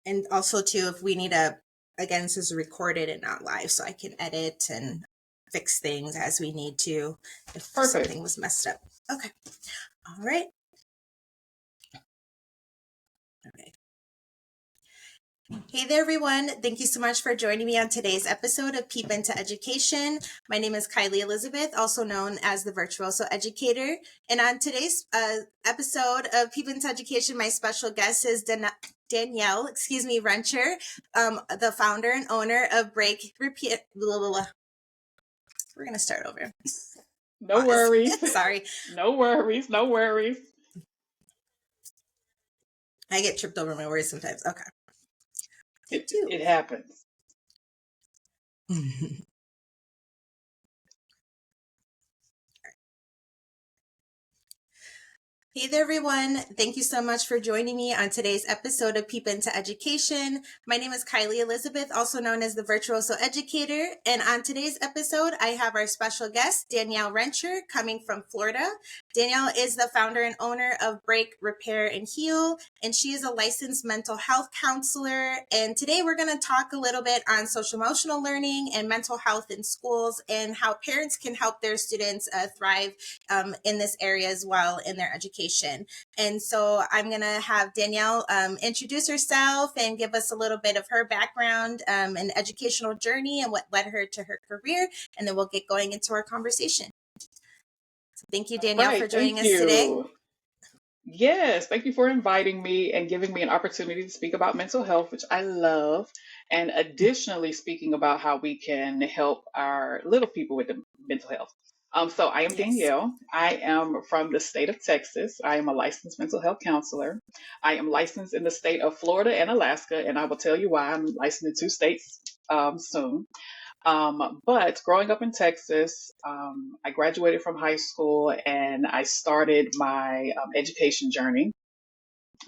And also too, if we need a, again, this is recorded and not live, so I can edit and fix things as we need to if Perfect. something was messed up. Okay. All right. Okay. Hey there, everyone. Thank you so much for joining me on today's episode of Peep Into Education. My name is Kylie Elizabeth, also known as the Virtuoso Educator. And on today's episode of Peep Into Education, my special guest is Danielle Wrencher, the founder and owner of Break, Repeat, blah, blah, blah. We're going to start over. No worries. Sorry. No worries. No worries. I get tripped over my words sometimes. Okay. It happens. Hey there, everyone. Thank you so much for joining me on today's episode of Peep Into Education. My name is Kylie Elizabeth, also known as the Virtuoso Educator. And on today's episode, I have our special guest, Danielle Wrencher, coming from Florida. Danielle is the founder and owner of Break, Repair, and Heal, and she is a licensed mental health counselor. And today we're going to talk a little bit on social emotional learning and mental health in schools and how parents can help their students thrive in this area as well in their education. And so I'm going to have Danielle introduce herself and give us a little bit of her background and educational journey and what led her to her career. And then we'll get going into our conversation. So thank you, Danielle, for joining us today. Yes, thank you for inviting me and giving me an opportunity to speak about mental health, which I love. And additionally, speaking about how we can help our little people with the mental health. So I am Danielle. I am from the state of Texas. I am a licensed mental health counselor. I am licensed in the state of Florida and Alaska, and I will tell you why I'm licensed in 2 states soon. But growing up in Texas, I graduated from high school and I started my education journey.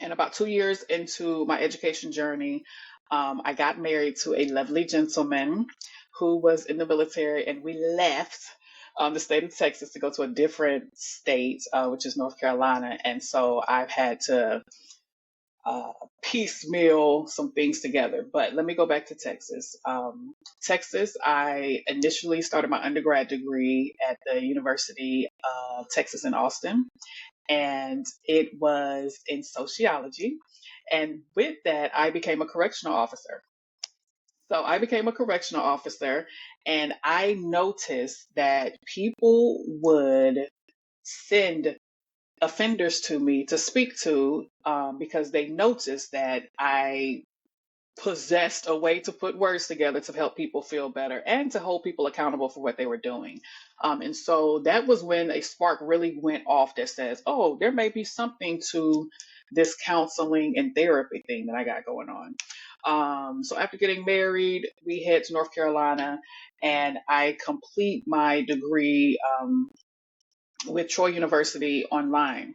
And about 2 years into my education journey, I got married to a lovely gentleman who was in the military, and we left the state of Texas to go to a different state, which is North Carolina. And so I've had to piecemeal some things together. But let me go back to Texas. Texas, I initially started my undergrad degree at the University of Texas in Austin, and it was in sociology. And with that, I became a correctional officer. So I became a correctional officer, and I noticed that people would send offenders to me to speak to because they noticed that I possessed a way to put words together to help people feel better and to hold people accountable for what they were doing. And so that was when a spark really went off that says, oh, there may be something to this counseling and therapy thing that I got going on. So after getting married, we head to North Carolina and I complete my degree with Troy University online.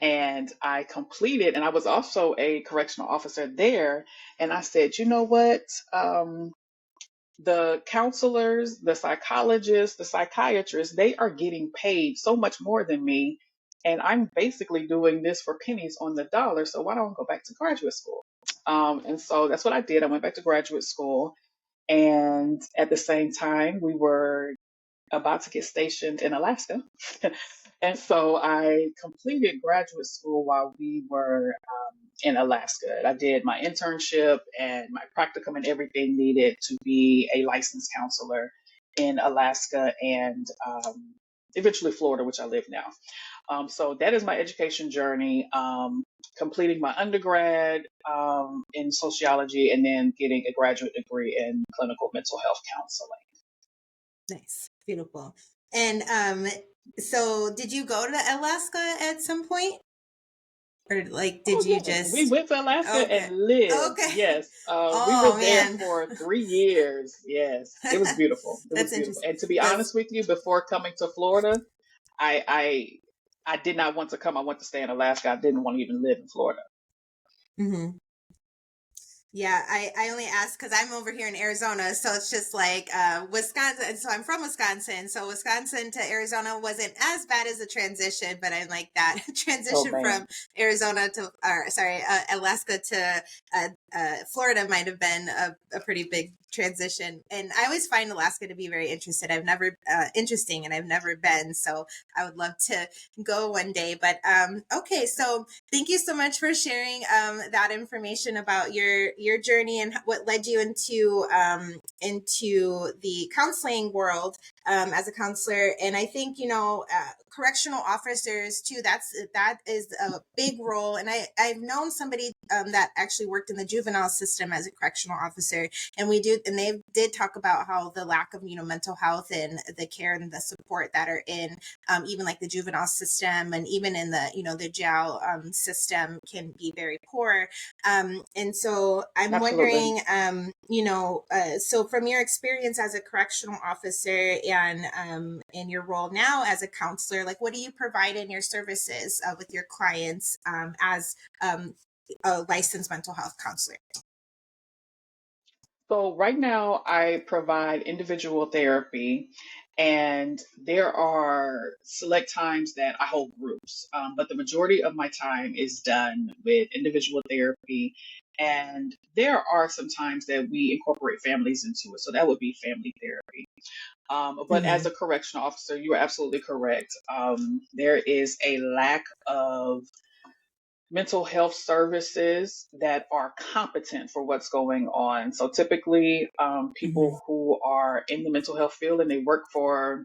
And I completed, and I was also a correctional officer there. And I said, you know what? The counselors, the psychologists, the psychiatrists, they are getting paid so much more than me. And I'm basically doing this for pennies on the dollar. So why don't I go back to graduate school? And so that's what I did. I went back to graduate school. And at the same time, we were about to get stationed in Alaska. And so I completed graduate school while we were in Alaska. I did my internship and my practicum and everything needed to be a licensed counselor in Alaska and eventually Florida, which I live now. So that is my education journey, completing my undergrad in sociology and then getting a graduate degree in clinical mental health counseling. Nice. Beautiful. And so did you go to Alaska at some point? Or like, did you just... We went to Alaska and lived. Okay. Yes. We were there for 3 years. Yes. It was beautiful. It That's was beautiful. interesting. And to be honest with you, before coming to Florida, I did not want to come. I wanted to stay in Alaska. I didn't want to even live in Florida. Mm-hmm. Yeah, I only ask because I'm over here in Arizona, so it's just like Wisconsin. So I'm from Wisconsin, so Wisconsin to Arizona wasn't as bad as a transition, but I like that Oh transition from man, Arizona to, or sorry, Alaska to Florida might have been a pretty big transition. And I always find Alaska to be very interesting, and I've never been, so I would love to go one day. But okay, so thank you so much for sharing that information about your journey and what led you into the counseling world as a counselor. And I think correctional officers too. That is a big role. And I've known somebody that actually worked in the juvenile system as a correctional officer, and they did talk about how the lack of mental health and the care and the support that are in even like the juvenile system and even in the jail system can be very poor. And so I'm absolutely. wondering, so from your experience as a correctional officer and in your role now as a counselor, like what do you provide in your services with your clients as a licensed mental health counselor? So right now I provide individual therapy, and there are select times that I hold groups, but the majority of my time is done with individual therapy. And there are some times that we incorporate families into it, so that would be family therapy. But as Mm-hmm. a correctional officer, you are absolutely correct. There is a lack of mental health services that are competent for what's going on. So typically, Mm-hmm. people who are in the mental health field and they work for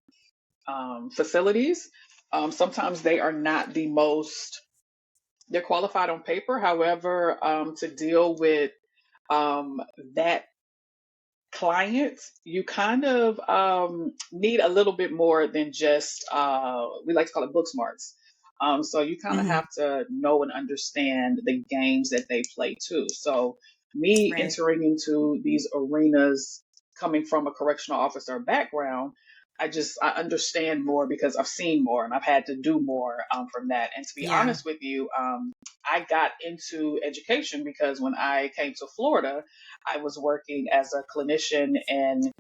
facilities, sometimes they are not the most, they're qualified on paper. However, to deal with um, that clients, you kind of need a little bit more than just, we like to call it book smarts. So you kind of Mm-hmm. have to know and understand the games that they play too. So me Right. entering into these arenas coming from a correctional officer background, I understand more because I've seen more and I've had to do more from that. And to be Yeah. honest with you, I got into education because when I came to Florida, I was working as a clinician in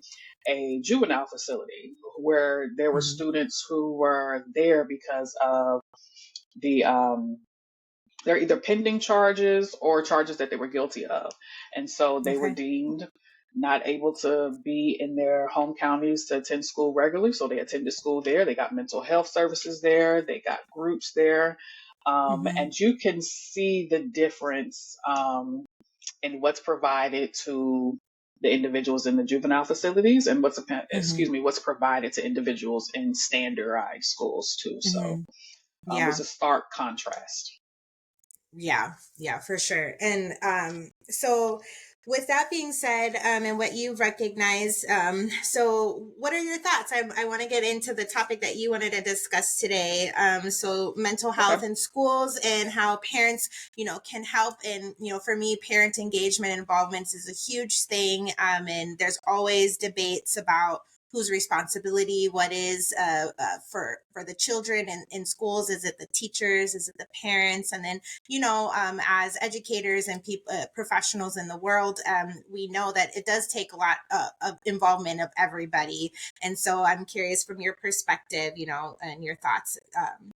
a juvenile facility where there were Mm-hmm. students who were there because of the they're either pending charges or charges that they were guilty of. And so they were Okay. deemed not able to be in their home counties to attend school regularly. So they attended school there. They got mental health services there. They got groups there. Mm-hmm. And you can see the difference in what's provided to the individuals in the juvenile facilities and Mm-hmm. what's provided to individuals in standardized schools too. So Mm-hmm. Yeah. there's a stark contrast. Yeah, yeah, for sure. And so with that being said, and what you've recognized, so what are your thoughts? I want to get into the topic that you wanted to discuss today. So mental Okay. health in schools and how parents, can help. And, for me, parent engagement and involvement is a huge thing. And there's always debates about whose responsibility what is for the children in schools. Is it the teachers? Is it the parents? And then as educators and people, professionals in the world, we know that it does take a lot of involvement of everybody. And so I'm curious from your perspective, and your thoughts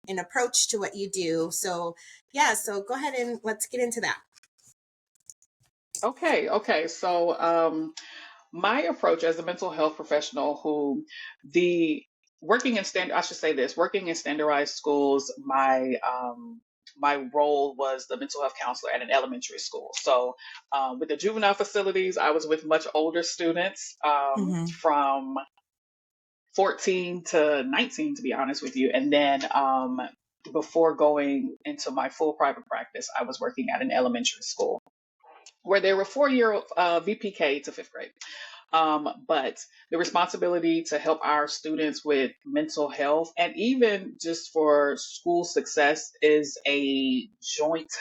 and approach to what you do. So, yeah, so go ahead and let's get into that. Okay. So my approach as a mental health professional who the I should say this, working in standardized schools, my role was the mental health counselor at an elementary school. So with the juvenile facilities, I was with much older students Mm-hmm. from 14 to 19, to be honest with you. And then before going into my full private practice, I was working at an elementary school where there were 4 year VPK to fifth grade. But the responsibility to help our students with mental health and even just for school success is a joint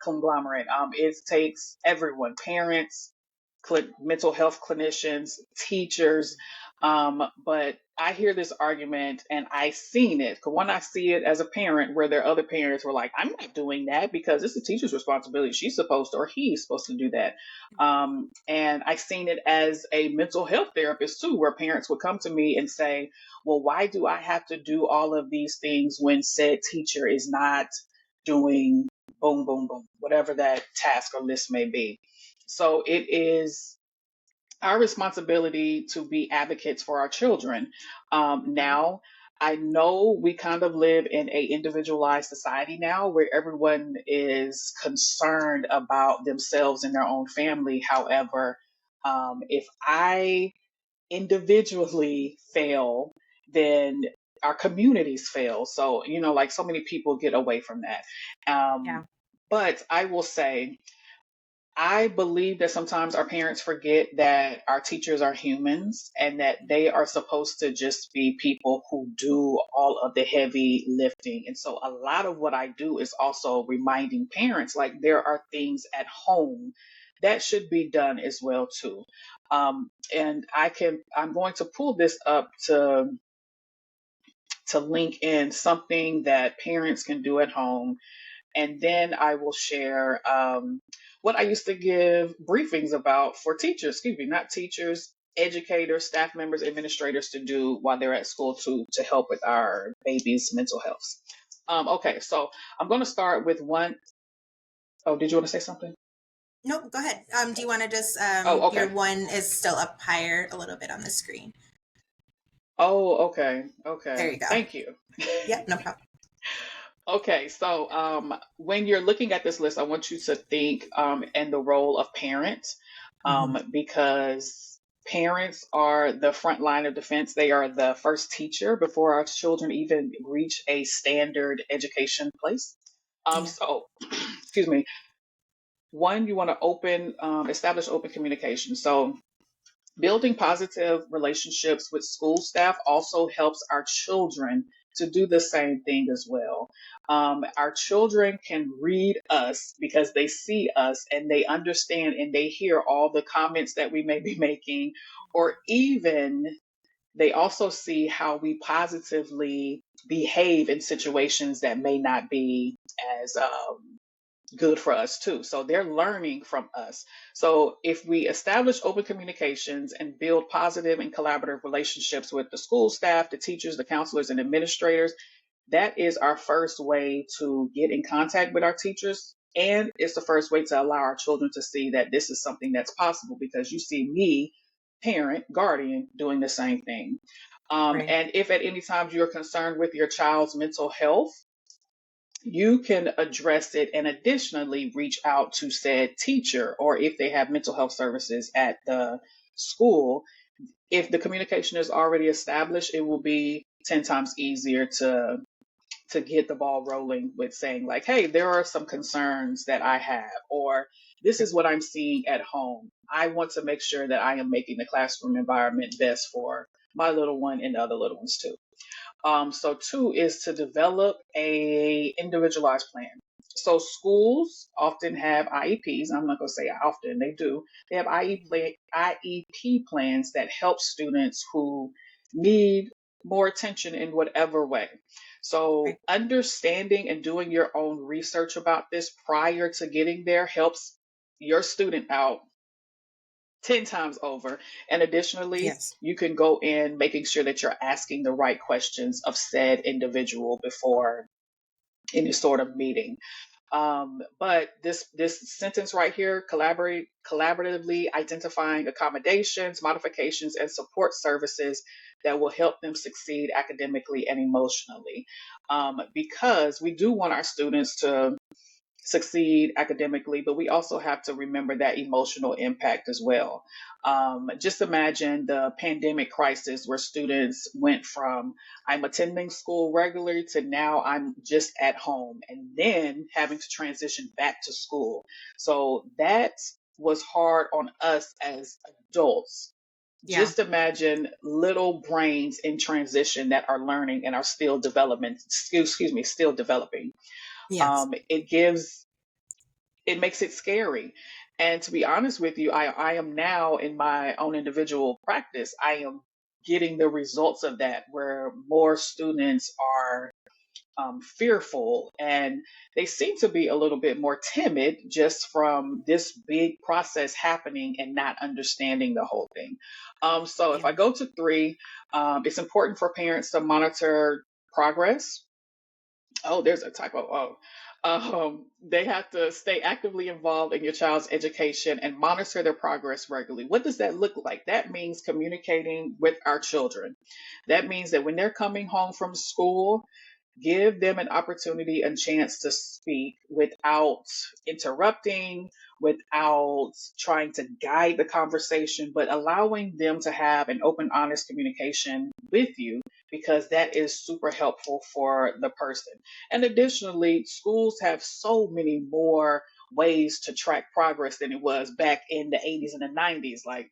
conglomerate. It takes everyone, parents, mental health clinicians, teachers, But I hear this argument and I seen it. Cause when I see it as a parent where there are other parents were like, I'm not doing that because it's the teacher's responsibility. She's supposed to, or he's supposed to do that. And I seen it as a mental health therapist too, where parents would come to me and say, well, why do I have to do all of these things when said teacher is not doing boom, boom, boom, whatever that task or list may be. So it is our responsibility to be advocates for our children. Right. Now, I know we kind of live in a individualized society now where everyone is concerned about themselves and their own family. However, if I individually fail, then our communities fail. So, like so many people get away from that. Um, Yeah. but I will say, I believe that sometimes our parents forget that our teachers are humans and that they are supposed to just be people who do all of the heavy lifting. And so a lot of what I do is also reminding parents like there are things at home that should be done as well too. And I'm going to pull this up to link in something that parents can do at home, and then I will share what I used to give briefings about for teachers, excuse me, not teachers, educators, staff members, administrators to do while they're at school to help with our babies' mental health. Okay, so I'm going to start with one. Oh, did you want to say something? Nope, go ahead. Do you want to just, Oh, your okay. one is still up higher a little bit on the screen. Oh, okay. There Okay. you go. Thank you. Yep, no problem. Okay, so when you're looking at this list, I want you to think in the role of parent, Hmm. because parents are the front line of defense. They are the first teacher before our children even reach a standard education place. Yeah. So, excuse me. One, you want to establish open communication. So, building positive relationships with school staff also helps our children to do the same thing as well. Our children can read us because they see us and they understand and they hear all the comments that we may be making, or even they also see how we positively behave in situations that may not be as good for us too. So they're learning from us. So if we establish open communications and build positive and collaborative relationships with the school staff, the teachers, the counselors, and administrators, that is our first way to get in contact with our teachers. And it's the first way to allow our children to see that this is something that's possible because you see me, parent, guardian, doing the same thing. Right. And if at any time you're concerned with your child's mental health, you can address it and additionally reach out to said teacher, or if they have mental health services at the school, if the communication is already established, it will be 10 times easier to get the ball rolling with saying like, hey, there are some concerns that I have, or this Right. is what I'm seeing at home. I want to make sure that I am making the classroom environment best for my little one and the other little ones too. So two is to develop a individualized plan. So schools often have IEPs. I'm not going to say often, they do. They have IEP plans that help students who need more attention in whatever way. So Right. understanding and doing your own research about this prior to getting there helps your student out 10 times over. And additionally, Yes. you can go in making sure that you're asking the right questions of said individual before any sort of meeting. But this sentence right here, collaboratively identifying accommodations, modifications, and support services that will help them succeed academically and emotionally. Because we do want our students to succeed academically, but we also have to remember that emotional impact as well. Just imagine the pandemic crisis where students went from I'm attending school regularly to now I'm just at home and then having to transition back to school. So that was hard on us as adults. Yeah. Just imagine little brains in transition that are learning and are still development, excuse me, still developing. Yes. It gives, it makes it scary. And to be honest with you, I am now in my own individual practice. I am getting the results of that, where more students are fearful, and they seem to be a little bit more timid just from this big process happening and not understanding the whole thing. So if Yeah. I go to three, it's important for parents to monitor progress. Oh, there's a typo. Oh. They have to stay actively involved in your child's education and monitor their progress regularly. What does that look like? That means communicating with our children. That means that when they're coming home from school, give them an opportunity and chance to speak without interrupting, without trying to guide the conversation, but allowing them to have an open, honest communication with you, because that is super helpful for the person. And additionally, schools have so many more ways to track progress than it was back in the 80s and the 90s. Like,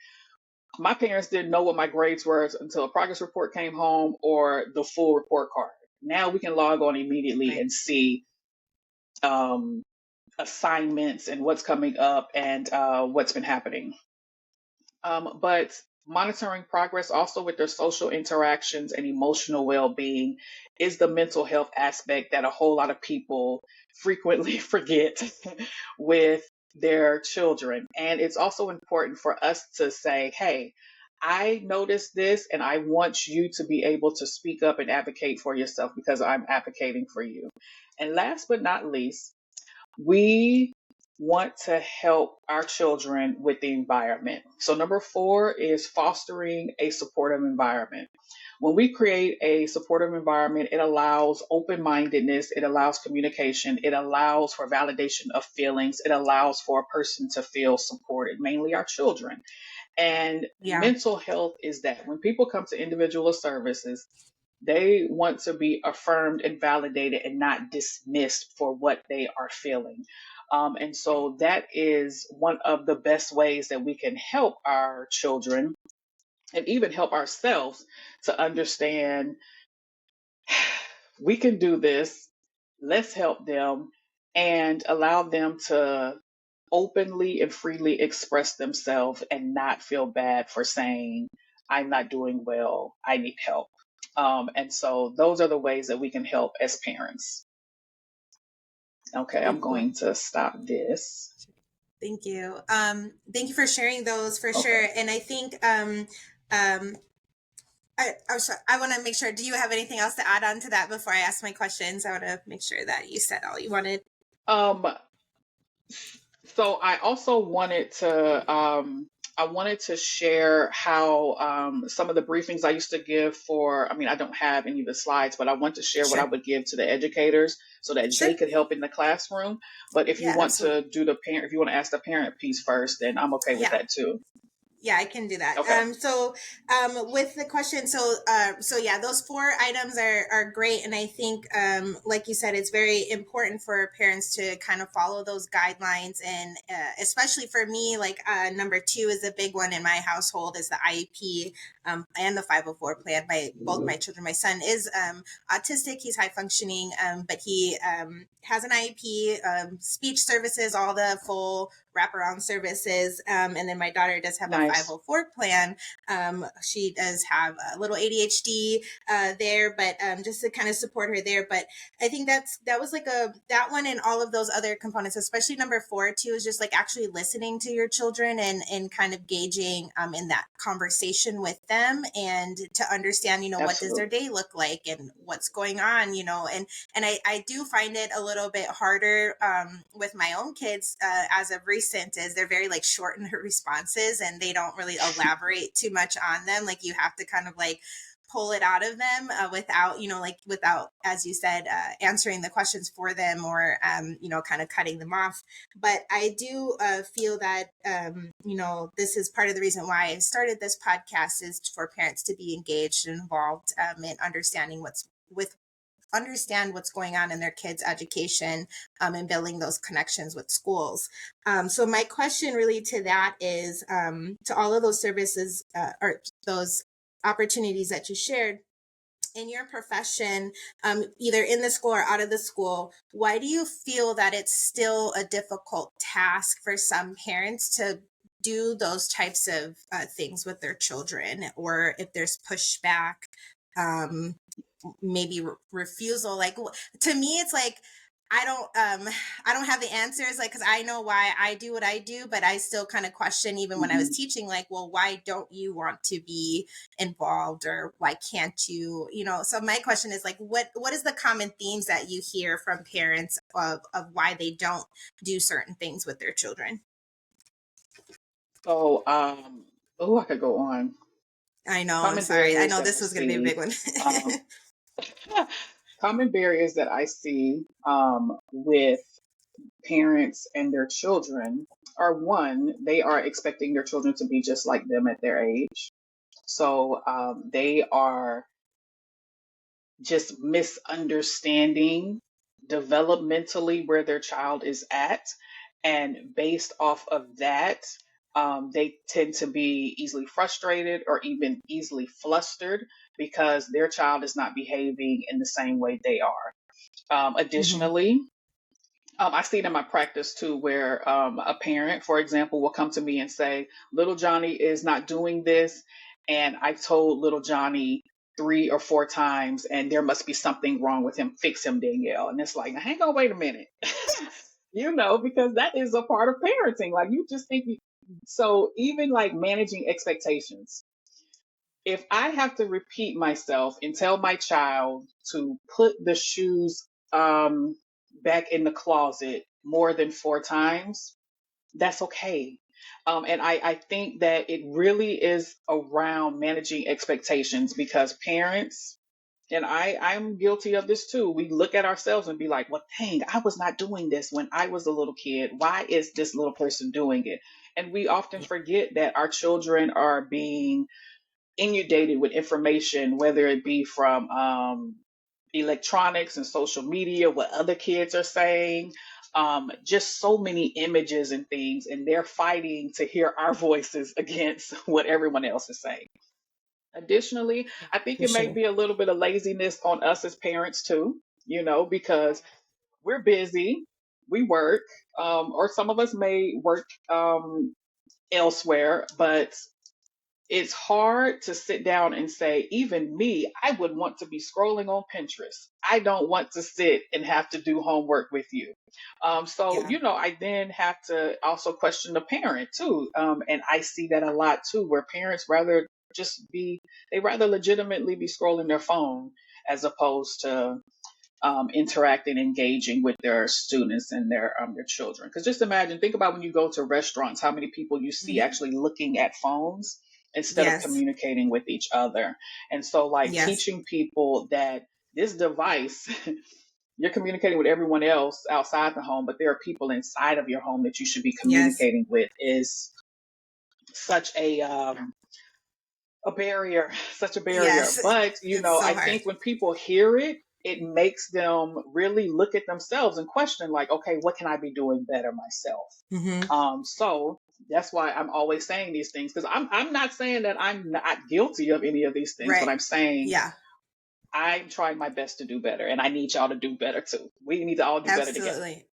my parents didn't know what my grades were until a progress report came home or the full report card. Now we can log on immediately Right. and see um, assignments and what's coming up and what's been happening. But monitoring progress also with their social interactions and emotional well-being is the mental health aspect that a whole lot of people frequently forget with their children. And it's also important for us to say, hey, I noticed this and I want you to be able to speak up and advocate for yourself because I'm advocating for you. And last but not least, we want to help our children with the environment. So, number four is fostering a supportive environment. When we create a supportive environment, it allows open mindedness, it allows communication, it allows for validation of feelings, it allows for a person to feel supported, mainly our children. And Yeah. mental health is that when people come to individual services, they want to be affirmed and validated and not dismissed for what they are feeling. And Right. so that is one of the best ways that we can help our children and even help ourselves to understand we can do this. Let's help them and allow them to openly and freely express themselves and not feel bad for saying, I'm not doing well, I need help. And so those are the ways that we can help as parents. Okay, Very I'm cool. going to stop this. Thank you. Thank you for sharing those for Okay. sure. And I think um, I want to make sure. Do you have anything else to add on to that before I ask my questions? I want to make sure that you said all you wanted. Um, so I wanted to share how some of the briefings I used to give for, I mean, I don't have any of the slides, but I want to share what I Sure. would give to the educators so that Sure. they could help in the classroom. But if you Yeah, want absolutely. to do the parent, if you want to ask the parent piece first, then I'm okay with Yeah. that too. Yeah, I can do that. Okay. With the question, so yeah, those four items are great, and I think, like you said, it's very important for parents to kind of follow those guidelines, and especially for me, like number two is a big one in my household is the IEP, and the 504 plan. Both my children, my son is autistic, he's high functioning, but he has an IEP, speech services, all the full wraparound services. And then my daughter does have a Nice. 504 plan. She does have a little ADHD there, but just to kind of support her there. But I think that was like that one and all of those other components, especially number four too, is just like actually listening to your children and kind of gauging in that conversation with them and to understand, what does their Absolutely. day look like and what's going on, and I do find it a little bit harder with my own kids as of recent is they're very like short in their responses and they don't really elaborate too much on them. Like you have to kind of like pull it out of them without, like without, as you said, answering the questions for them or, kind of cutting them off. But I do feel that, this is part of the reason why I started this podcast is for parents to be engaged and involved in understanding understand what's going on in their kids' education and building those connections with schools. So my question really to that is to all of those services or those opportunities that you shared in your profession, either in the school or out of the school, why do you feel that it's still a difficult task for some parents to do those types of things with their children, or if there's pushback, um, maybe refusal. Like to me, it's like I don't have the answers, like, because I know why I do what I do, but I still kind of question, even when I was Mhm. teaching, like, well, why don't you want to be involved, or why can't you, so my question is like, what is the common themes that you hear from parents of why they don't do certain things with their children? So, oh, I could go on. I know, I'm Common sorry, I barriers know that this I was going to be a big see. one. Um, common barriers that I see with parents and their children are, one, they are expecting their children to be just like them at their age. So they are just misunderstanding developmentally where their child is at. And based off of that, they tend to be easily frustrated or even easily flustered because their child is not behaving in the same way they are. Hmm. Additionally, I see it in my practice too, where a parent, for example, will come to me and say, little Johnny is not doing this. And I told little Johnny 3 or 4 times, and there must be something wrong with him. Fix him, Danielle. And it's like, now, hang on, wait a minute. Because that is a part of parenting. Like, you just think, so even like managing expectations. If I have to repeat myself and tell my child to put the shoes back in the closet more than 4 times, that's okay. And I think that it really is around managing expectations, because parents, and I'm guilty of this too. We look at ourselves and be like, well, dang, I was not doing this when I was a little kid. Why is this little person doing it? And we often Yeah. forget that our children are being inundated with information, whether it be from electronics and social media, what other kids are saying, just so many images and things, and they're fighting to hear our voices against what everyone else is saying. Additionally, I think For it may sure. be a little bit of laziness on us as parents too, because we're busy, we work, or some of us may work elsewhere, but it's hard to sit down and say, even me, I would want to be scrolling on Pinterest. I don't want to sit and have to do homework with you. So, Yeah. I then have to also question the parent too. And I see that a lot too, where parents they rather legitimately be scrolling their phone as opposed to interacting, engaging with their students and their children. Because just imagine, think about when you go to restaurants, how many people you see Hmm. actually looking at phones instead of Yes. communicating with each other. And so, like, Yes. teaching people that this device, you're communicating with everyone else outside the home, but there are people inside of your home that you should be Yes. communicating with, is such a barrier, such a barrier. Yes. But, It's so I hard. think when people hear it, it makes them really look at themselves and question, like, okay, what can I be doing better myself? Hmm. So that's why I'm always saying these things, because I'm not saying that I'm not guilty of any of these things, but Right. I'm saying Yeah. I'm trying my best to do better, and I need y'all to do better too. We need to all do better together. Absolutely.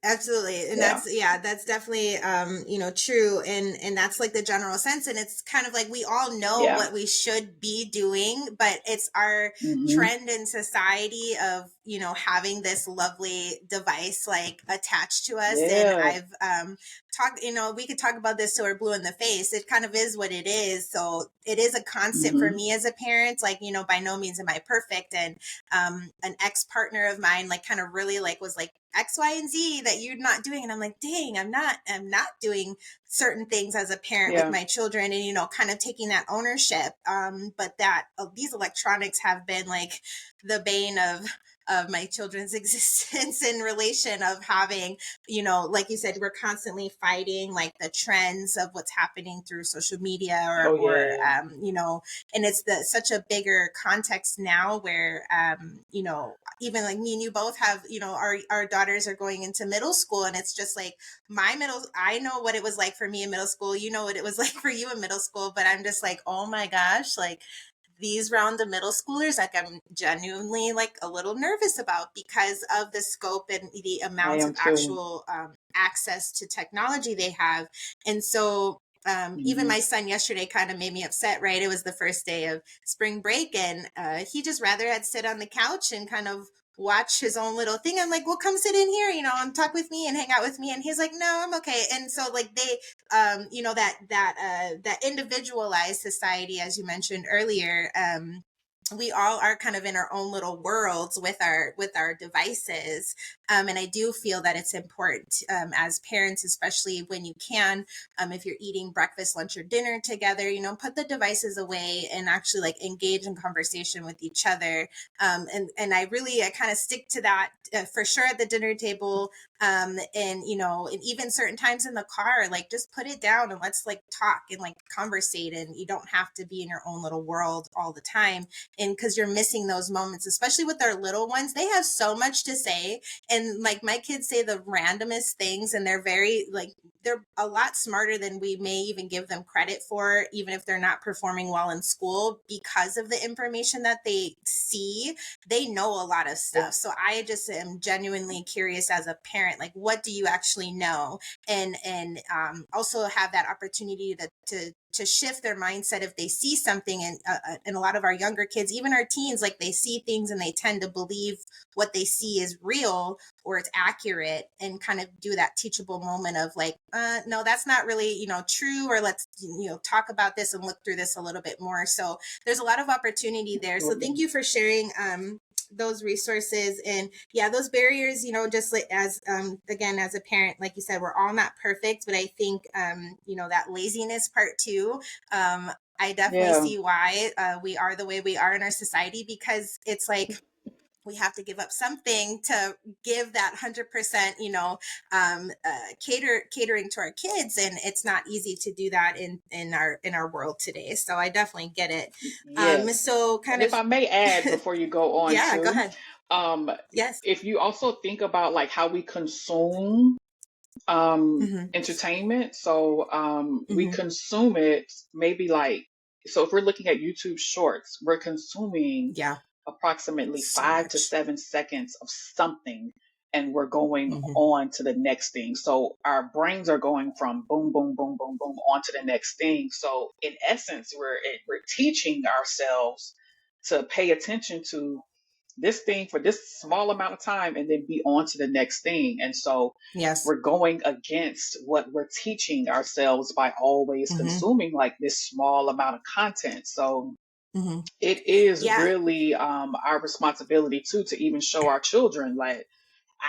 Absolutely. And Yeah. that's definitely true, and that's like the general sense, and it's kind of like we all know Yeah. what we should be doing, but it's our Hmm. trend in society of, having this lovely device like attached to us. And Yeah. I've talked, we could talk about this till we're blue in the face. It kind of is what it is. So it is a constant for Hmm. me as a parent. Like, by no means am I perfect. And an ex-partner of mine like kind of really like was like X, Y, and Z that you're not doing. And I'm like, dang, I'm not doing certain things as a parent with Yeah. my children, and, kind of taking that ownership. But that these electronics have been like the bane of my children's existence, in relation of having, like you said, we're constantly fighting like the trends of what's happening through social media, Oh or yeah. and it's such a bigger context now where, even like me and you both have, our daughters are going into middle school, and it's just like I know what it was like for me in middle school, what it was like for you in middle school, but I'm just like, oh my gosh, like these round of middle schoolers, like I'm genuinely like a little nervous about, because of the scope and the I amount am of too. actual access to technology they have. And so Even Mhm. my son yesterday kind of made me upset, right? It was the first day of spring break, and he just rather had sit on the couch and kind of watch his own little thing. I'm like, well, come sit in here, and talk with me and hang out with me. And he's like, no, I'm okay. And so like they, that individualized society, as you mentioned earlier, we all are kind of in our own little worlds with our devices, and I do feel that it's important, as parents, especially when you can, if you're eating breakfast, lunch, or dinner together, put the devices away and actually like engage in conversation with each other. And I kind of stick to that, for sure, at the dinner table, and even certain times in the car, like just put it down and let's like talk and like conversate, and you don't have to be in your own little world all the time, and because you're missing those moments, especially with our little ones. They have so much to say, and like my kids say the randomest things, and they're a lot smarter than we may even give them credit for, even if they're not performing well in school, because of the information that they see. They know a lot of stuff. So I just am genuinely curious as a parent, like, what do you actually know? And also have that opportunity to shift their mindset if they see something. And a lot of our younger kids, even our teens, like they see things and they tend to believe what they see is real or it's accurate, and kind of do that teachable moment of like, no, that's not really, true, or let's, talk about this and look through this a little bit more. So there's a lot of opportunity there. So thank Absolutely. you for sharing those resources. And yeah, those barriers, just like as again, as a parent, like you said, we're all not perfect, but I think that laziness part too, I definitely Yeah. see why we are the way we are in our society, because it's like we have to give up something to give that 100%, catering to our kids. And it's not easy to do that in our world today. So I definitely get it. Yes. So And kind if of, I may add before you go on yeah, go too, ahead. um, Yes. if you also think about like how we consume Hmm. entertainment, so we Hmm. consume it maybe like, so if we're looking at YouTube shorts, we're consuming Yeah, approximately so much. 5 to 7 seconds of something, and we're going Hmm. on to the next thing. So our brains are going from boom, boom, boom, boom, boom on to the next thing. So in essence, we're teaching ourselves to pay attention to this thing for this small amount of time and then be on to the next thing. And so Yes. we're going against what we're teaching ourselves by always Hmm. consuming like this small amount of content. So Hmm. it is Yeah. really our responsibility too to even show our children like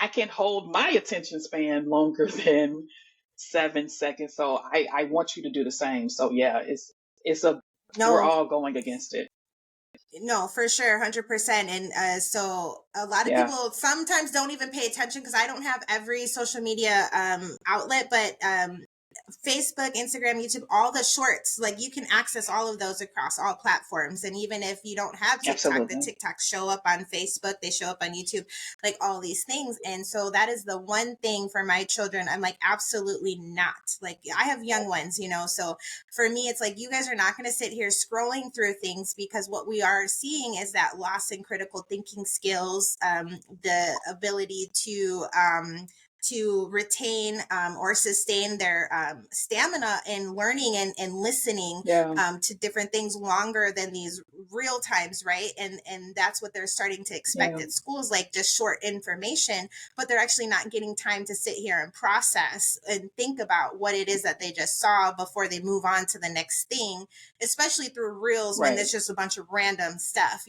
I can hold my attention span longer than 7 seconds. So I want you to do the same. So yeah, it's a we're No, all going against it. no, for sure, 100%. And so a lot of Yeah, people sometimes don't even pay attention, because I don't have every social media outlet, but Facebook, Instagram, YouTube, all the shorts, like you can access all of those across all platforms. And even if you don't have TikTok, the absolutely. TikToks show up on Facebook, they show up on YouTube, like all these things. And so that is the one thing for my children. I'm like, absolutely not. Like I have young ones, so for me, it's like, you guys are not going to sit here scrolling through things, because what we are seeing is that loss in critical thinking skills, the ability to retain or sustain their stamina in learning and listening Yeah, to different things longer than these real times, right? And that's what they're starting to expect yeah, at schools, like just short information, but they're actually not getting time to sit here and process and think about what it is that they just saw before they move on to the next thing, especially through reels when right. there's just a bunch of random stuff.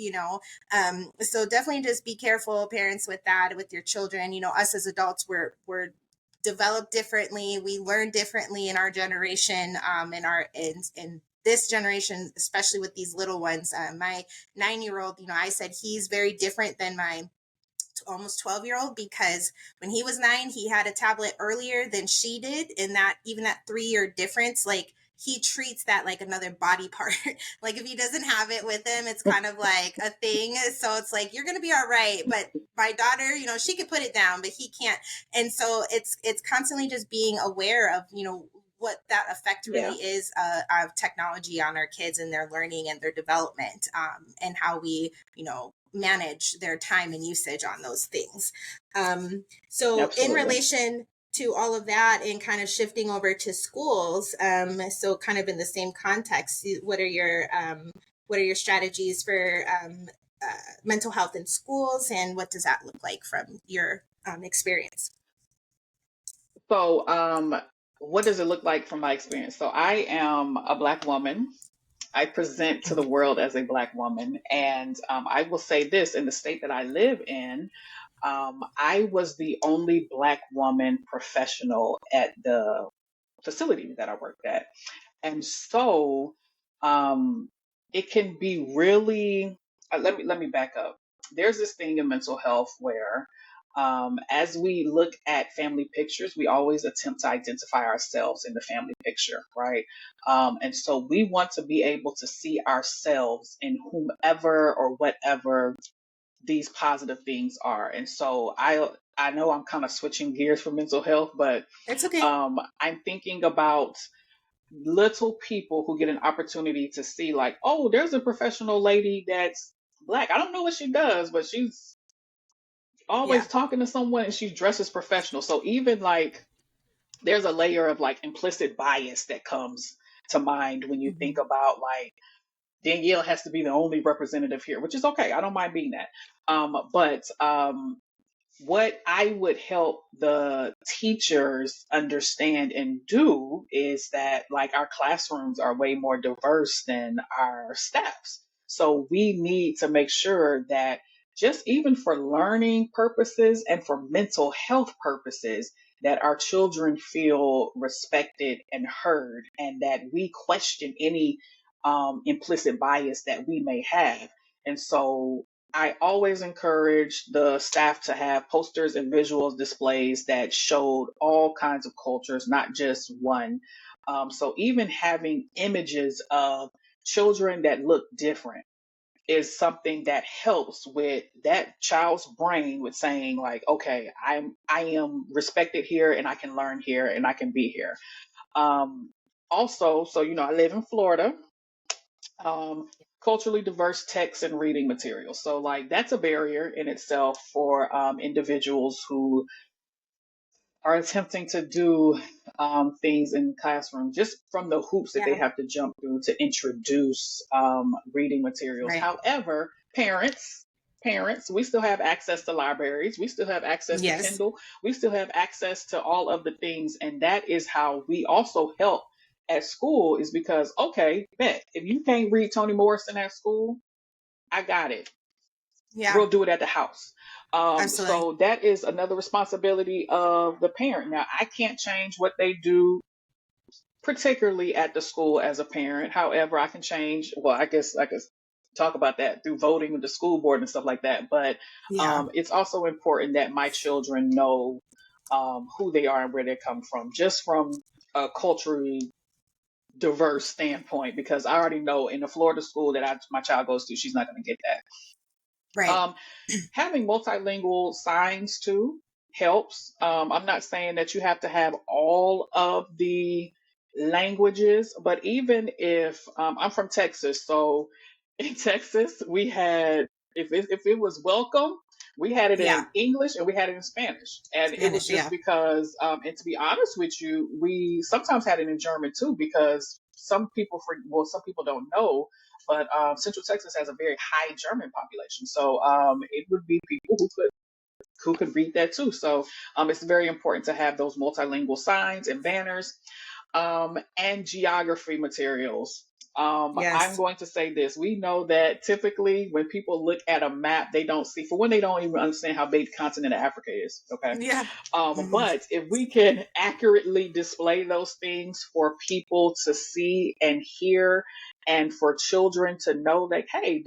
So definitely just be careful, parents, with that, with your children. Us as adults, we're developed differently. We learn differently in our generation, in this generation, especially with these little ones. My 9-year-old, I said he's very different than my almost 12-year-old, because when he was 9, he had a tablet earlier than she did. And that, even that 3-year difference, like he treats that like another body part. Like if he doesn't have it with him, it's kind of like a thing. So it's like, you're going to be all right. But my daughter, she could put it down, but he can't. And so it's constantly just being aware of, what that effect really Yeah, is, of technology on our kids and their learning and their development, and how we, manage their time and usage on those things. So in absolutely. relation to all of that and kind of shifting over to schools, so kind of in the same context, what are your strategies for mental health in schools, and what does that look like from your experience? So, what does it look like from my experience? So, I am a Black woman. I present to the Mhm. world as a Black woman. And I will say this, in the state that I live in, I was the only Black woman professional at the facility that I worked at. And so um, it can be really, let me back up. There's this thing in mental health where as we look at family pictures, we always attempt to identify ourselves in the family picture, right? And so we want to be able to see ourselves in whomever or whatever these positive things are. And so I know I'm kind of switching gears for mental health, but It's okay. I'm thinking about little people who get an opportunity to see, like, oh, there's a professional lady that's Black. I don't know what she does, but she's Yeah. always talking to someone and she dresses professional. So even like there's a layer of like implicit bias that comes to mind when you think Mhm. about like Danielle has to be the only representative here, which is okay. I don't mind being that. But what I would help the teachers understand and do is that like our classrooms are way more diverse than our staffs. So we need to make sure that just even for learning purposes and for mental health purposes, that our children feel respected and heard, and that we question any implicit bias that we may have. And so I always encourage the staff to have posters and visuals displays that showed all kinds of cultures, not just one. So even having images of children that look different is something that helps with that child's brain with saying like, okay, I am respected here and I can learn here and I can be here. Um, Also, so I live in Florida, um, culturally diverse text and reading materials. So, like, that's a barrier in itself for individuals who are attempting to do things in classroom, just from the hoops that they Yeah. have to jump through to introduce reading materials. Right. However, parents, we still have access to libraries, we still have access to Yes. Kindle, we still have access to all of the things, and that is how we also help at school. Is because, okay, bet if you can't read Toni Morrison at school, I got it. Yeah. We'll do it at the house. Absolutely. So that is another responsibility of the parent. Now, I can't change what they do, particularly at the school as a parent. However, I can change, well, I guess I could talk about that through voting with the school board and stuff like that. But Yeah. it's also important that my children know who they are and where they come from, just from a culturally diverse standpoint, because I already know in the Florida school that my child goes to, she's not going to get that. Right. Having multilingual signs too helps. I'm not saying that you have to have all of the languages, but even if I'm from Texas, so in Texas we had, if it was welcome, we had it Yeah. in English and we had it in Spanish, and it was Spanish. just Yeah. because, and to be honest with you, we sometimes had it in German too, because some people don't know, but Central Texas has a very high German population. So it would be people who could read that too. So it's very important to have those multilingual signs and banners, and geography materials. I'm Yes. going to say this. We know that typically when people look at a map, they don't see, for when they don't even understand how big the continent of Africa is. Okay. Yeah. Hmm. But if we can accurately display those things for people to see and hear, and for children to know that, hey,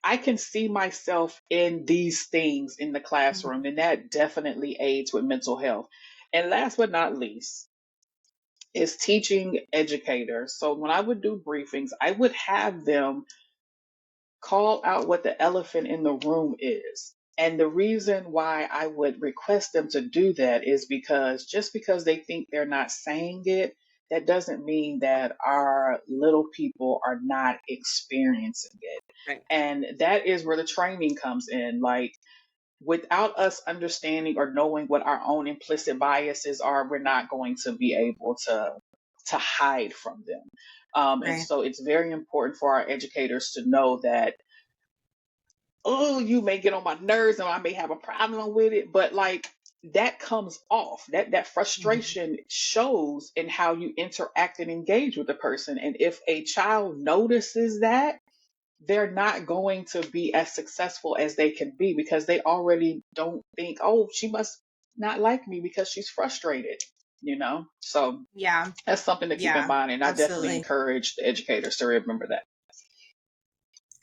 I can see myself in these things in the classroom, Hmm. and that definitely aids with mental health. And last but not least, is teaching educators. So when I would do briefings, I would have them call out what the elephant in the room is. And the reason why I would request them to do that is because just because they think they're not saying it, that doesn't mean that our little people are not experiencing it. Right. And that is where the training comes in. Like, without us understanding or knowing what our own implicit biases are, we're not going to be able to hide from them. And Right. so it's very important for our educators to know that, oh, you may get on my nerves and I may have a problem with it, but like that comes off. That Mhm. frustration shows in how you interact and engage with the person. And if a child notices that, they're not going to be as successful as they can be because they already don't think, oh, she must not like me because she's frustrated, you know? So Yeah. that's something to keep in Yeah. mind. And I definitely Absolutely. encourage the educators to remember that.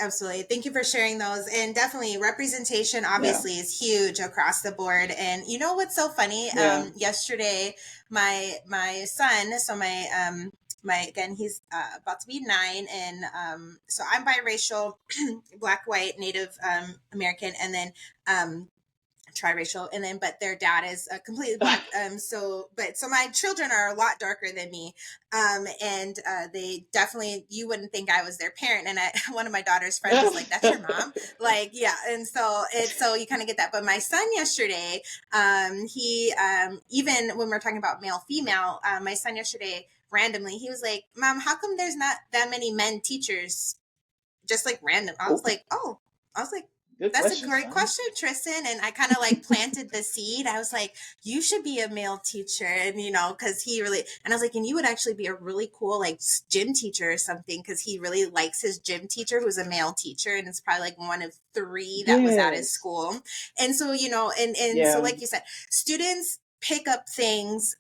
Absolutely. Thank you for sharing those. And definitely representation Yeah. obviously is huge across the board. And you know what's so funny? Yeah. Yesterday my son, so my again he's about to be 9, and so I'm biracial, black, white, Native American, and then triracial, and then but their dad is completely black. So my children are a lot darker than me, and they definitely, you wouldn't think I was their parent. And one of my daughter's friends is like, "That's your mom?" Like, yeah. And so you kind of get that. But my son yesterday, he even when we're talking about male female, my son yesterday randomly he was like, "Mom, how come there's not that many men teachers?" Just like random. I was Oh, like, oh, I was like, good that's a question, great son. question, Tristan. And I kind of like planted the seed. I was like, you should be a male teacher. And, cause he really, and I was like, and you would actually be a really cool, like gym teacher or something. Cause he really likes his gym teacher who's a male teacher. And it's probably like one of 3 that was at his Yes. school. And so, and so Yeah. like you said, students pick up things,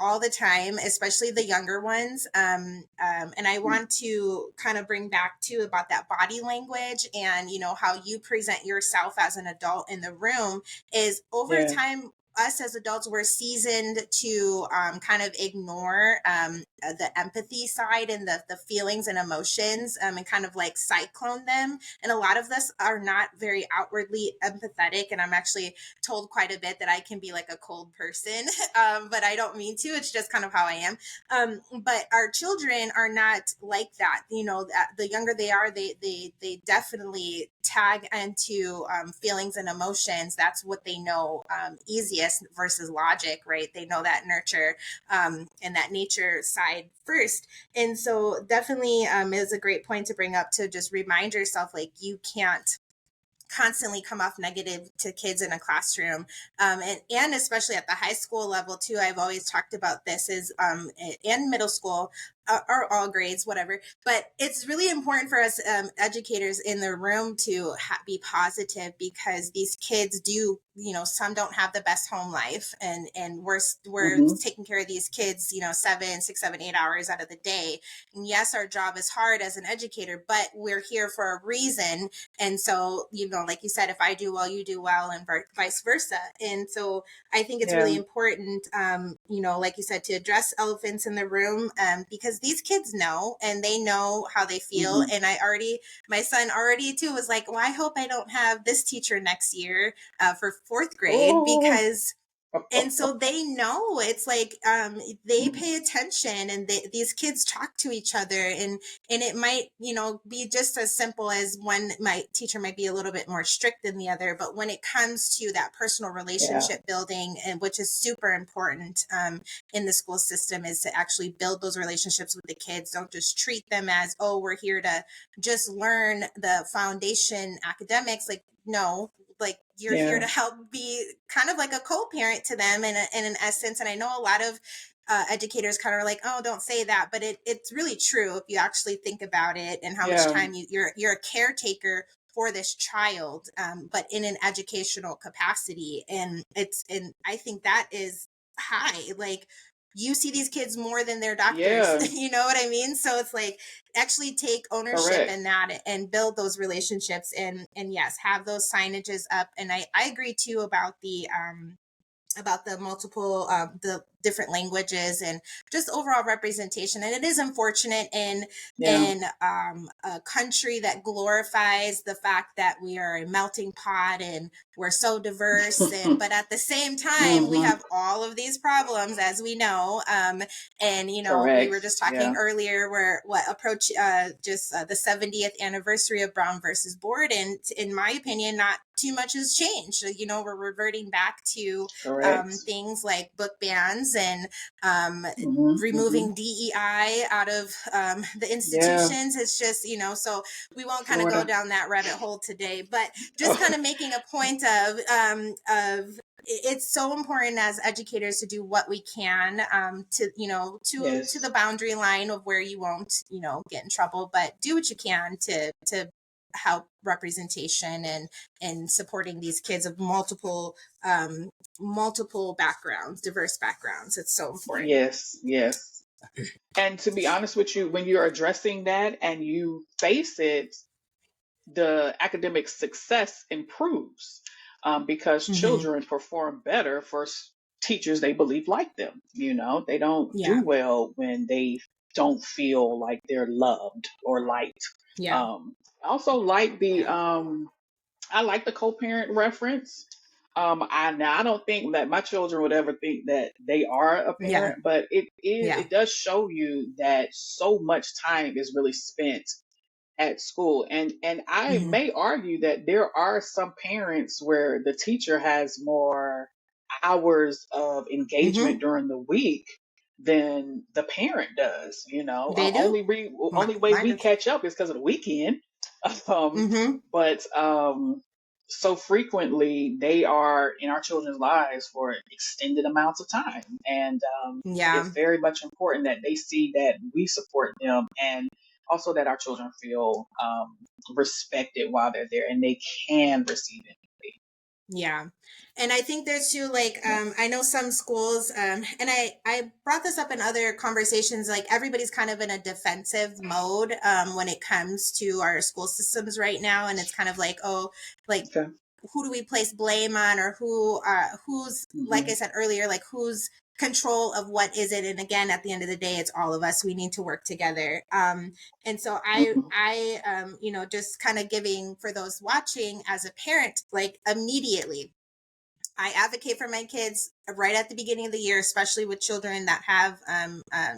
all the time, especially the younger ones. And I Mm. want to kind of bring back too about that body language and, how you present yourself as an adult in the room is over Yeah. time. Us as adults, we're seasoned to kind of ignore the empathy side and the feelings and emotions, and kind of like cyclone them. And a lot of us are not very outwardly empathetic. And I'm actually told quite a bit that I can be like a cold person, but I don't mean to. It's just kind of how I am. But our children are not like that. The younger they are, they definitely tag into feelings and emotions. That's what they know easiest versus logic, right? They know that nurture and that nature side first. And so definitely is a great point to bring up, to just remind yourself like you can't constantly come off negative to kids in a classroom, and especially at the high school level too. I've always talked about this is and middle school, or all grades, whatever. But it's really important for us educators in the room to be positive, because these kids do, some don't have the best home life, and we're Hmm. taking care of these kids, 7, 6, 7, 8 hours out of the day. And yes, our job is hard as an educator, but we're here for a reason. And so, like you said, if I do well, you do well, and vice versa. And so I think it's Yeah. really important, like you said, to address elephants in the room, because these kids know, and they know how they feel. Hmm. And my son already too was like, well, I hope I don't have this teacher next year for fourth grade, Oh. because and so they know. It's like they pay attention, and these kids talk to each other, and it might be just as simple as one my teacher might be a little bit more strict than the other, but when it comes to that personal Yeah. relationship building, and which is super important in the school system, is to actually build those relationships with the kids. Don't just treat them as, oh, we're here to just learn the foundation academics. Like, no, like you're here Yeah. to help be kind of like a co-parent to them in an essence. And I know a lot of educators kind of are like, oh, don't say that, but it's really true if you actually think about it, and how much Yeah. time you're a caretaker for this child, but in an educational capacity. And I think that is high. Like, you see these kids more than their doctors. Yeah. You know what I mean? So it's like, actually take ownership Correct. in that and build those relationships, and yes, have those signages up. And I agree too about the multiple different languages and just overall representation. And it is unfortunate Yeah. in a country that glorifies the fact that we are a melting pot and we're so diverse, and but at the same time we Hmm. have all of these problems, as we know. And we were Correct. just talking Yeah. earlier, where what approach just the 70th anniversary of Brown versus Board, and in my opinion, not too much has changed. We're reverting back to Correct. things like book bans and Hmm. Hmm. removing DEI out of the Yeah. institutions. It's just, so we won't kind of go Florida. down that rabbit hole today, but just kind of making a point of it's so important as educators to do what we can to to Yes. the boundary line of where you won't get in trouble, but do what you can to help representation and supporting these kids of multiple backgrounds, diverse backgrounds. It's so important. Yes. Yes. And to be honest with you, when you're addressing that and you face it, the academic success improves, because Hmm. children perform better for teachers they believe like them. They don't do Yeah. well when they don't feel like they're loved or liked. Yeah. I also like the Yeah. I like the co-parent reference. I don't think that my children would ever think that they are a Yeah. parent, but Yeah. it does show you that so much time is really spent at school. And I Hmm. may argue that there are some parents where the teacher has more hours of engagement Hmm. during the week than the parent does. They do. Only way Mine we does. catch up is because of the weekend. um Hmm. but so frequently they are in our children's lives for extended amounts of time, and Yeah. it's very much important that they see that we support them, and also that our children feel respected while they're there and they can receive empathy. Yeah. And I think there's too, like, Yeah. I know some schools, and I brought this up in other conversations, like everybody's kind of in a defensive mode when it comes to our school systems right now. And it's kind of like, oh, like, Okay. who do we place blame on, or who's, like I Hmm. said earlier, like who's control of what is it? And again, at the end of the day, it's all of us. We need to work together. And so Hmm. just kind of giving for those watching as a parent, like immediately I advocate for my kids right at the beginning of the year, especially with children that have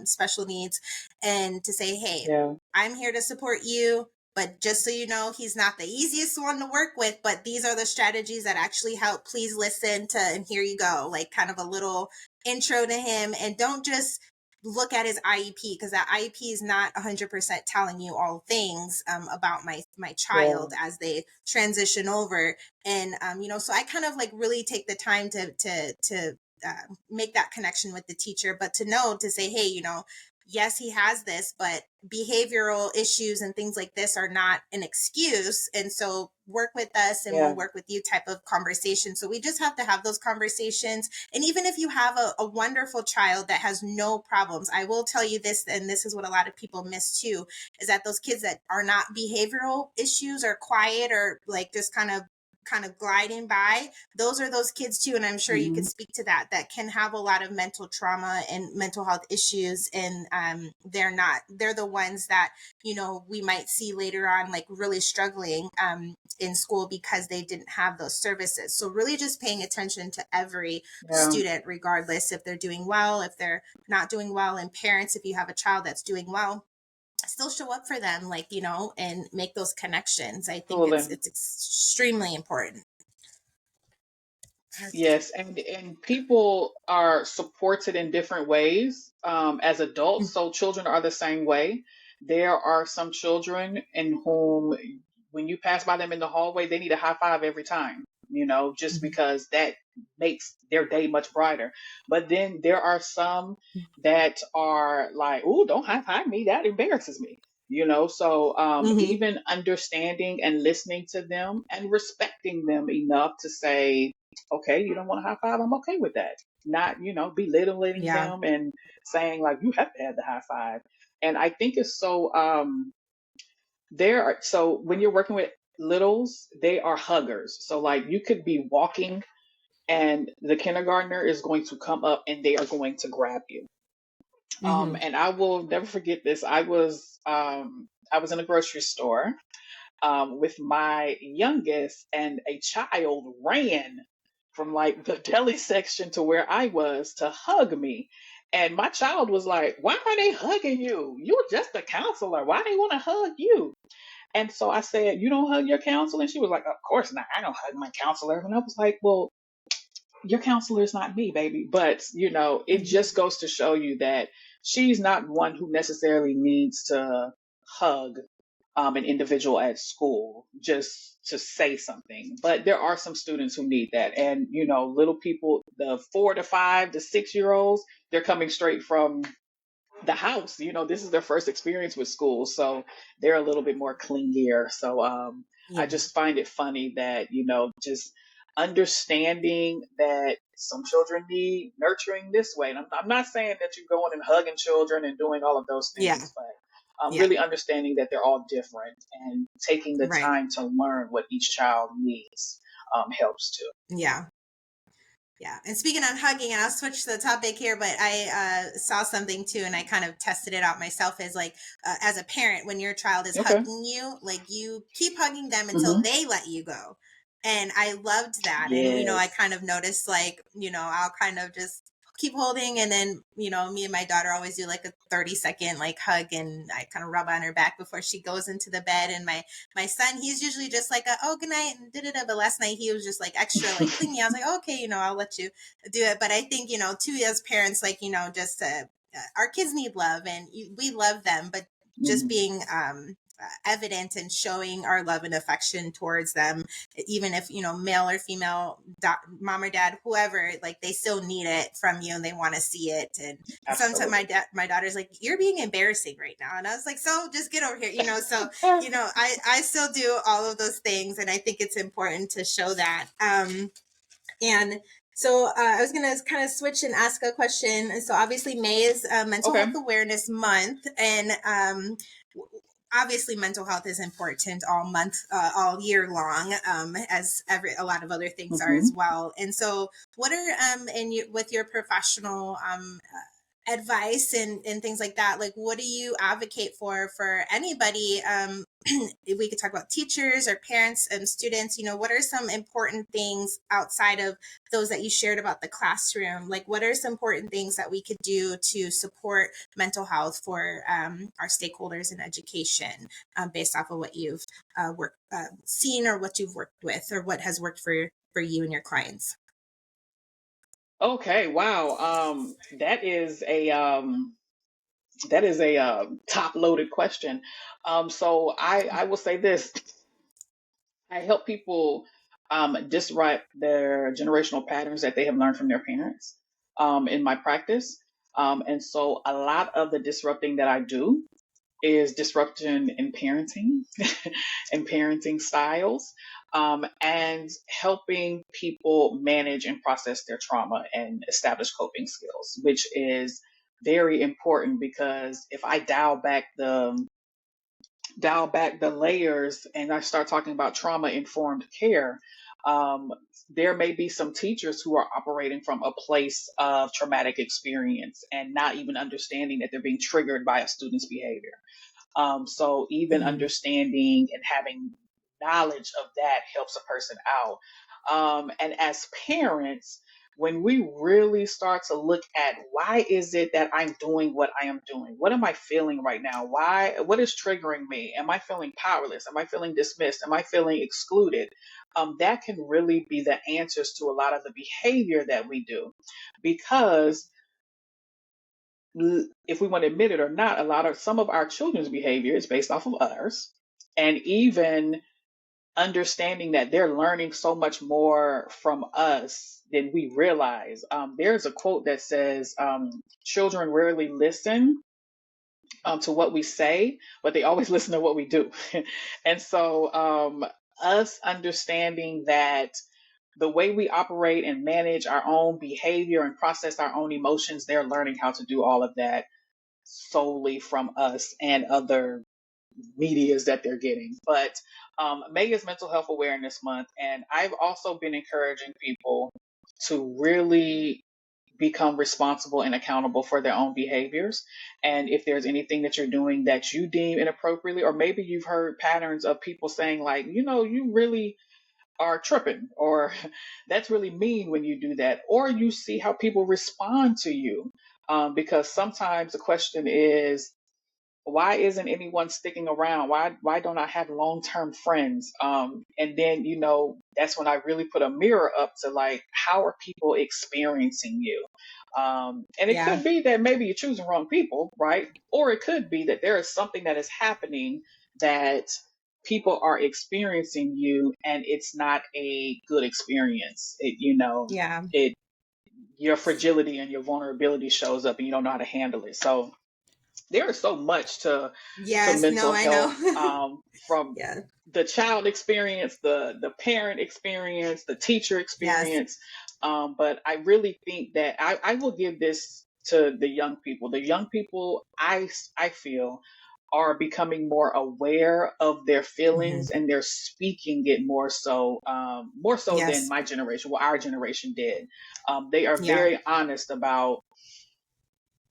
special needs, and to say, hey, Yeah. I'm here to support you. But just so you know, he's not the easiest one to work with, but these are the strategies that actually help. Please listen to, and here you go, like kind of a little intro to him. And don't just look at his IEP, because that IEP is not 100% telling you all things about my Yeah. child as they transition over. And so I kind of like really take the time make that connection with the teacher, but to know, to say, hey, yes, he has this, but behavioral issues and things like this are not an excuse. And so work with us and we'll Yeah. work with you type of conversation. So we just have to have those conversations. And even if you have a wonderful child that has no problems, I will tell you this, and this is what a lot of people miss too, is that those kids that are not behavioral issues or quiet or like just kind of gliding by, those are those kids too. And I'm sure you could Hmm. speak to that can have a lot of mental trauma and mental health issues. And they're the ones that we might see later on, like really struggling in school because they didn't have those services. So really just paying attention to every Yeah. student, regardless if they're doing well, if they're not doing well. And parents, if you have a child that's doing well, still show up for them, like, and make those connections. I think it's Totally. it's extremely important. Yes, and people are supported in different ways, as adults. So children are the same way. There are some children in whom, when you pass by them in the hallway, they need a high five every time. Just because that makes their day much brighter. But then there are some that are like, "Ooh, don't high five me. That embarrasses me." So Hmm. even understanding and listening to them and respecting them enough to say, okay, you don't want a high five, I'm okay with that. Not, belittling Yeah. them and saying like you have to have the high five. And I think it's so so when you're working with littles, they are huggers. So like you could be walking and the kindergartner is going to come up and they are going to grab you. Mm-hmm. And I will never forget this. I was in a grocery store with my youngest, and a child ran from like the deli section to where I was to hug me. And my child was like, "Why are they hugging you? You're just a counselor. Why they want to hug you?" And so I said, "You don't hug your counselor?" And she was like, "Of course not. I don't hug my counselor." And I was like, "Well, your counselor is not me, baby." But, it Mm-hmm. just goes to show you that she's not one who necessarily needs to hug an individual at school just to say something. But there are some students who need that. And, little people, the 4 to 5 to 6 year olds, they're coming straight from the house. This is their first experience with school, so they're a little bit more clingier. So I Yeah. just find it funny that, just understanding that some children need nurturing this way. And I'm not saying that you're going and hugging children and doing all of those Yeah. things, but Yeah. really understanding that they're all different and taking the Right. time to learn what each child needs helps too. Yeah. Yeah. And speaking on hugging, and I'll switch the topic here, but I saw something too, and I kind of tested it out myself is like, as a parent, when your child is Okay. hugging you, like you keep hugging them until Hmm. they let you go. And I loved that. And, I Yes. kind of noticed like, I'll kind of just keep holding. And then, me and my daughter always do like a 30-second like hug, and I kind of rub on her back before she goes into the bed. And my son, he's usually just like, oh, good night, and da-da-da. But last night he was just like extra like clingy. I was like, oh, okay, I'll let you do it. But I think, too, as parents, like, just our kids need love, and we love them, but just Hmm. being evident and showing our love and affection towards them, even if, male or female, mom or dad, whoever, like they still need it from you and they want to see it. And sometimes Absolutely. my daughter's like, you're being embarrassing right now. And I was like, so just get over here, so, I still do all of those things. And I think it's important to show that. And so I was going to kind of switch and ask a question. And so obviously May is Mental Okay. Health Awareness Month, and obviously mental health is important all month, all year long, as a lot of other things are Hmm. as well. And so, what are with your professional advice and things like that, like what do you advocate for anybody, if we could talk about teachers or parents and students, what are some important things outside of those that you shared about the classroom, like what are some important things that we could do to support mental health for our stakeholders in education, based off of what you've seen, or what you've worked with, or what has worked for you and your clients? Okay, wow. That is a top loaded question. So I will say this: I help people disrupt their generational patterns that they have learned from their parents in my practice. And so a lot of the disrupting that I do is disruption in parenting and parenting styles, and helping people manage and process their trauma and establish coping skills, which is very important because if I dial back the layers and I start talking about trauma informed care, um, there may be some teachers who are operating from a place of traumatic experience and not even understanding that they're being triggered by a student's behavior. So even Mhm. understanding and having knowledge of that helps a person out. And as parents, when we really start to look at why is it that I'm doing what I am doing? What am I feeling right now? What is triggering me? Am I feeling powerless? Am I feeling dismissed? Am I feeling excluded? That can really be the answers to a lot of the behavior that we do. Because if we want to admit it or not, a lot of some of our children's behavior is based off of others. And even understanding that they're learning so much more from us than we realize. There's a quote that says, children rarely listen to what we say, but they always listen to what we do. And so, us understanding that the way we operate and manage our own behavior and process our own emotions, they're learning how to do all of that solely from us and other medias that they're getting. But May is Mental Health Awareness Month, and I've also been encouraging people. to really become responsible and accountable for their own behaviors. And if there's anything that you're doing that you deem inappropriately, or maybe you've heard patterns of people saying, like, you really are tripping, or that's really mean when you do that, or you see how people respond to you. Because sometimes the question is, why isn't anyone sticking around? Why don't I have long term friends? And then that's when I really put a mirror up to, like, how are people experiencing you? And it Yeah. could be that maybe you're choosing wrong people, right? Or it could be that there is something that is happening that people are experiencing you, and it's not a good experience. Yeah. It your fragility and your vulnerability shows up, and you don't know how to handle it. So there is so much to Yes. No, mental I health, know. from Yeah. the child experience, the parent experience, the teacher Yes. experience. But I really think that I will give this to the young people. The young people, I feel, are becoming more aware of their Hmm. feelings, and they're speaking it more so than Yes. my generation, what our generation did. They are Yeah. very honest about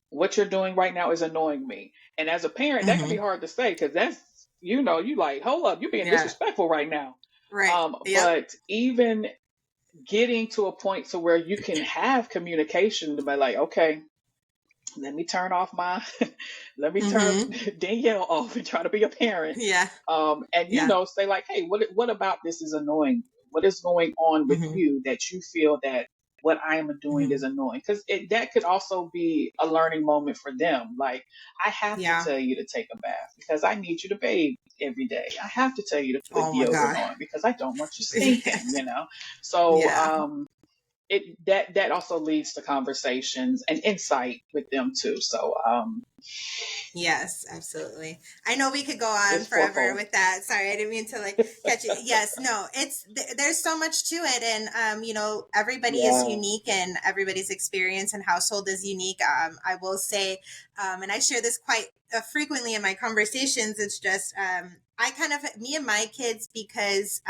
what you're doing right now is annoying me. And as a parent, that can be Hmm. hard to say, because you like, hold up, you're being Yeah. disrespectful right now. Right. Yep. But even getting to a point to where you can have communication to be like, okay, let me turn off my, let me turn Hmm. Danielle off and try to be a parent. Yeah. And Yeah. say, like, hey, what about this is annoying? What is going on with Hmm. you that you feel that what I am doing is Hmm. annoying? Because that could also be a learning moment for them. Like, I have to Yeah. tell you to take a bath because I need you to bathe every day. I have to tell you to put Oh my deodorant God. on because I don't want you Yeah. stinking. So Yeah. that also leads to conversations and insight with them too. So Yes, absolutely. I know we could go on it's forever fourfold. with that. Sorry, I didn't mean to like catch you. Yes, no, there's so much to it, and everybody is Yeah. unique, and everybody's experience and household is unique. I will say, and I share this quite frequently in my conversations. It's just I kind of me and my kids because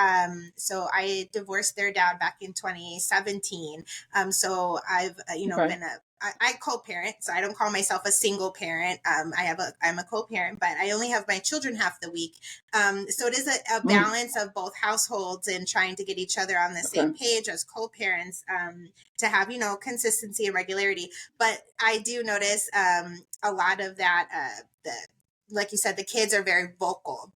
so I divorced their dad back in 2017. So I've Okay. been I co-parent, so I don't call myself a single parent. I'm a co-parent, but I only have my children half the week. So it is a Mm, balance of both households and trying to get each other on the same okay. page as co-parents, to have consistency and regularity. But I do notice a lot of that. Like you said, the kids are very vocal,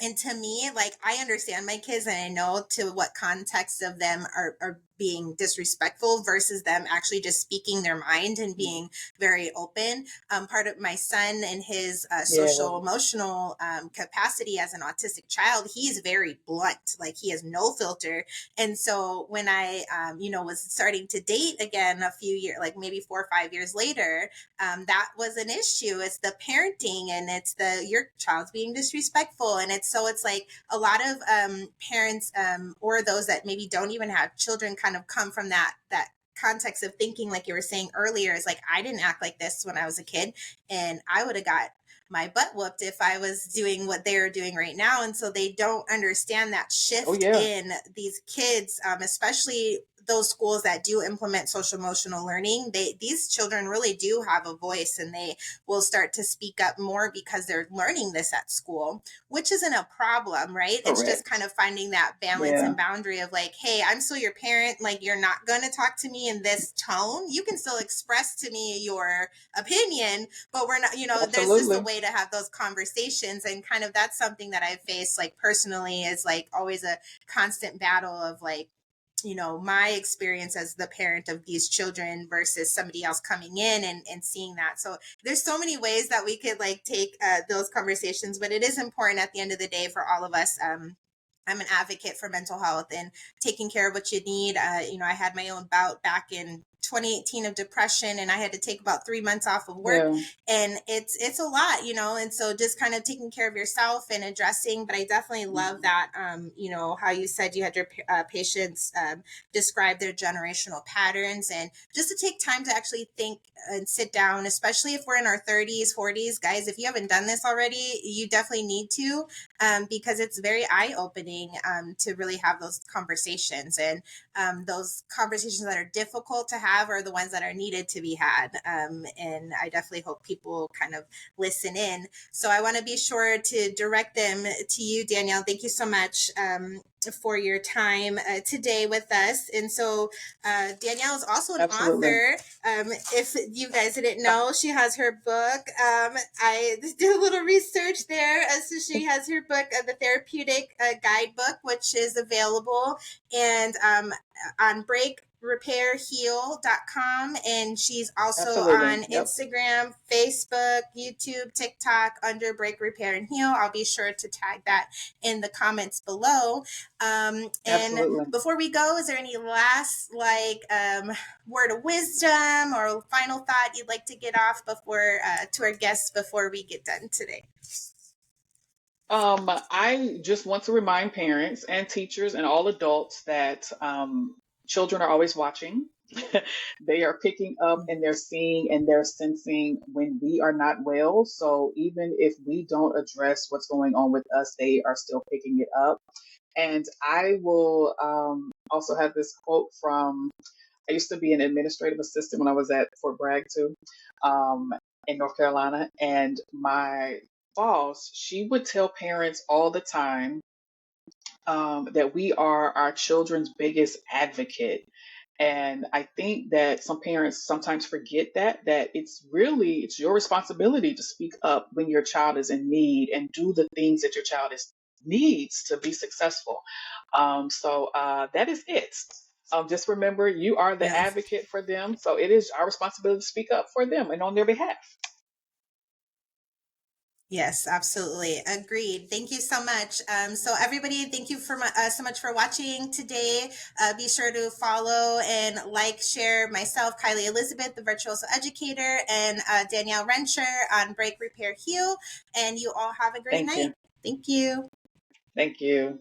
and to me, like, I understand my kids and I know to what context of them are being disrespectful versus them actually just speaking their mind and being very open. Part of my son and his Yeah. social emotional capacity as an autistic child, he's very blunt, like he has no filter. And so when I was starting to date again a few years, like maybe 4 or 5 years later, that was an issue. It's the parenting, and it's the your child's being disrespectful, and it's like a lot of parents, or those that maybe don't even have children, kind of come from that context of thinking, like you were saying earlier, is like, I didn't act like this when I was a kid, and I would have got my butt whooped if I was doing what they're doing right now. And so they don't understand that Oh shift yeah. in these kids, especially those schools that do implement social emotional learning. These children really do have a voice, and they will start to speak up more because they're learning this at school, which isn't a problem, right? It's just kind Correct. of finding that balance Yeah. and boundary of like, hey, I'm still your parent. Like, you're not going to talk to me in this tone. You can still express to me your opinion, but we're not, there's just a Absolutely. way to have those conversations. And kind of that's something that I've faced, like, personally, is like always a constant battle of like, my experience as the parent of these children versus somebody else coming in and seeing that. So there's so many ways that we could like take those conversations, but it is important at the end of the day for all of us. I'm an advocate for mental health and taking care of what you need. I had my own bout back in 2018 of depression, and I had to take about 3 months off of work. Yeah. And it's a lot, and so just kind of taking care of yourself and addressing. But I definitely love that, how you said you had your patients describe their generational patterns, and just to take time to actually think and sit down, especially if we're in our 30s, 40s. Guys, if you haven't done this already, you definitely need to, because it's very eye-opening, to really have those conversations. And those conversations that are difficult to have are the ones that are needed to be had. And I definitely hope people kind of listen in. So I want to be sure to direct them to you, Danielle. Thank you so much for your time today with us. And so Danielle is also an Absolutely. author. If you guys didn't know, she has her book. I did a little research there. So she has her book, The Therapeutic Guidebook, which is available and on breakrepairheal.com, and she's also Absolutely. on Yep. Instagram, Facebook, YouTube, TikTok under Break, Repair, and Heal. I'll be sure to tag that in the comments below. And Absolutely. before we go, is there any last word of wisdom or final thought you'd like to get off before to our guests before we get done today? I just want to remind parents and teachers and all adults that children are always watching. They are picking up and they're seeing and they're sensing when we are not well. So even if we don't address what's going on with us, they are still picking it up. And I will also have this quote from, I used to be an administrative assistant when I was at Fort Bragg too, um, in North Carolina. And my boss, she would tell parents all the time that we are our children's biggest advocate. And I think that some parents sometimes forget that it's your responsibility to speak up when your child is in need and do the things that your child needs to be successful. So that is it. Just remember, you are the Yes. advocate for them. So it is our responsibility to speak up for them and on their behalf. Yes, absolutely. Agreed. Thank you so much. So everybody, thank you so much for watching today. Be sure to follow and share myself, Kylie Elizabeth, the Virtuoso Educator, and Danielle Wrencher on Break, Repair, Heal. And you all have a great Thank night. you. Thank you. Thank you.